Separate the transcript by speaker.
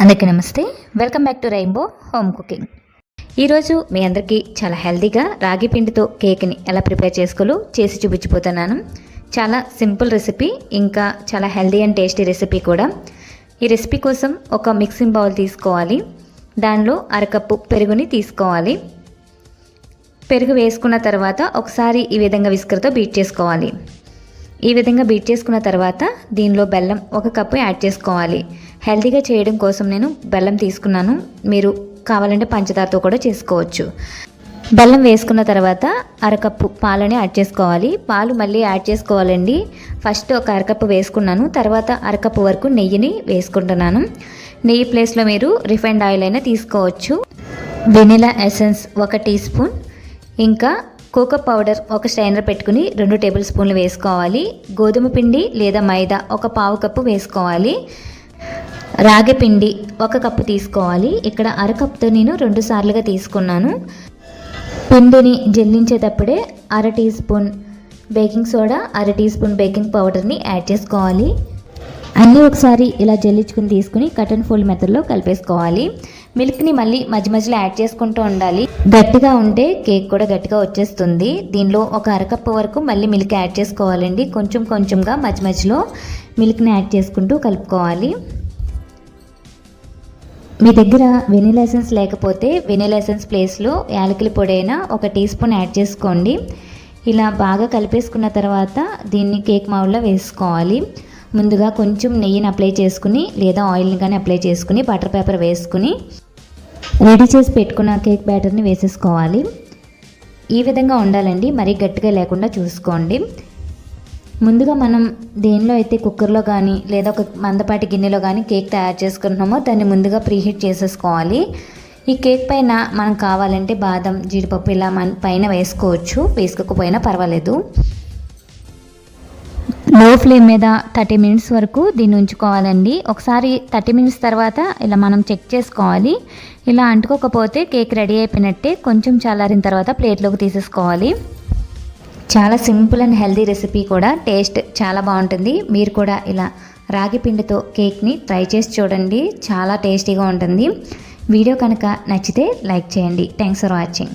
Speaker 1: అందరికీ నమస్తే. Welcome back to rainbow home cooking. ఈరోజు మీ అందరికీ చాలా హెల్తీగా రాగి పిండితో కేక్ని ఎలా ప్రిపేర్ చేసుకోవాలో చేసి చూపించిపోతున్నాను. చాలా సింపుల్ రెసిపీ, ఇంకా చాలా హెల్తీ అండ్ టేస్టీ రెసిపీ కూడా. ఈ రెసిపీ కోసం ఒక మిక్సింగ్ బౌల్ తీసుకోవాలి. దానిలో అరకప్పు పెరుగుని తీసుకోవాలి. పెరుగు వేసుకున్న తర్వాత ఒకసారి ఈ విధంగా విస్కర్తో బీట్ చేసుకోవాలి. ఈ విధంగా బీట్ చేసుకున్న తర్వాత దీనిలో బెల్లం 1 కప్పు యాడ్ చేసుకోవాలి. హెల్తీగా చేయడం కోసం నేను బెల్లం తీసుకున్నాను. మీరు కావాలంటే పంచదారతో కూడా చేసుకోవచ్చు. బెల్లం వేసుకున్న తర్వాత అరకప్పు పాలని యాడ్ చేసుకోవాలి. పాలు మళ్ళీ యాడ్ చేసుకోవాలండి. ఫస్ట్ ఒక అరకప్పు వేసుకున్నాను, తర్వాత అరకప్పు వరకు నెయ్యిని వేసుకుంటున్నాను. నెయ్యి ప్లేస్లో మీరు రిఫైండ్ ఆయిల్ అయినా తీసుకోవచ్చు. వెనిలా ఎసెన్స్ 1 టీ స్పూన్, ఇంకా కోకో పౌడర్ ఒక స్ట్రైనర్ పెట్టుకుని 2 టేబుల్ స్పూన్లు వేసుకోవాలి. గోధుమ పిండి లేదా మైదా 1 పావు కప్పు వేసుకోవాలి. రాగి పిండి 1 కప్పు తీసుకోవాలి. ఇక్కడ అరకప్పుతో నేను 2 సార్లుగా తీసుకున్నాను. పిండిని జల్లించేటప్పుడే 1/2 teaspoon baking soda, 1/2 teaspoon baking పౌడర్ని యాడ్ చేసుకోవాలి. అన్నీ ఒకసారి ఇలా జల్లించుకుని తీసుకుని కట్ అండ్ ఫోల్డ్ మెథడ్లో కలిపేసుకోవాలి. మిల్క్ని మళ్ళీ మధ్య మధ్యలో యాడ్ చేసుకుంటూ ఉండాలి. గట్టిగా ఉంటే కేక్ కూడా గట్టిగా వచ్చేస్తుంది. దీనిలో ఒక అరకప్పు వరకు మళ్ళీ మిల్క్ యాడ్ చేసుకోవాలండి. కొంచెం కొంచెంగా మధ్య మధ్యలో మిల్క్ని యాడ్ చేసుకుంటూ కలుపుకోవాలి. మీ దగ్గర వెనిలా ఎసెన్స్ లేకపోతే వెనిలా ఎసెన్స్ ప్లేస్లో యాలకుల పొడి అయినా 1 టీ స్పూన్ యాడ్ చేసుకోండి. ఇలా బాగా కలిపేసుకున్న తర్వాత దీన్ని కేక్ మౌల్డ్లో వేసుకోవాలి. ముందుగా కొంచెం నెయ్యిని అప్లై చేసుకుని లేదా ఆయిల్ని కానీ అప్లై చేసుకుని బటర్ పేపర్ వేసుకుని రెడీ చేసి పెట్టుకున్న కేక్ బ్యాటర్ని వేసేసుకోవాలి. ఈ విధంగా ఉండాలండి, మరీ గట్టిగా లేకుండా చూసుకోండి. ముందుగా మనం దేనిలో అయితే కుక్కర్లో కానీ లేదా ఒక మందపాటి గిన్నెలో కానీ కేక్ తయారు చేసుకుంటున్నామో దాన్ని ముందుగా ప్రీహీట్ చేసేసుకోవాలి. ఈ కేక్ పైన మనం కావాలంటే బాదం, జీడిపప్పు ఇలా పైన వేసుకోవచ్చు, వేసుకోకపోయినా పర్వాలేదు. లో ఫ్లేమ్ మీద 30 మినిట్స్ వరకు దీన్ని ఉంచుకోవాలండి. ఒకసారి 30 మినిట్స్ తర్వాత ఇలా మనం చెక్ చేసుకోవాలి. ఇలా అంటుకోకపోతే కేక్ రెడీ అయిపోయినట్టే. కొంచెం చల్లారిన తర్వాత ప్లేట్లోకి తీసేసుకోవాలి. చాలా సింపుల్ అండ్ హెల్తీ రెసిపీ కూడా. టేస్ట్ చాలా బాగుంటుంది. మీరు కూడా ఇలా రాగి పిండితో కేక్ని ట్రై చేసి చూడండి, చాలా టేస్టీగా ఉంటుంది. వీడియో కనుక నచ్చితే లైక్ చేయండి. Thanks for watching.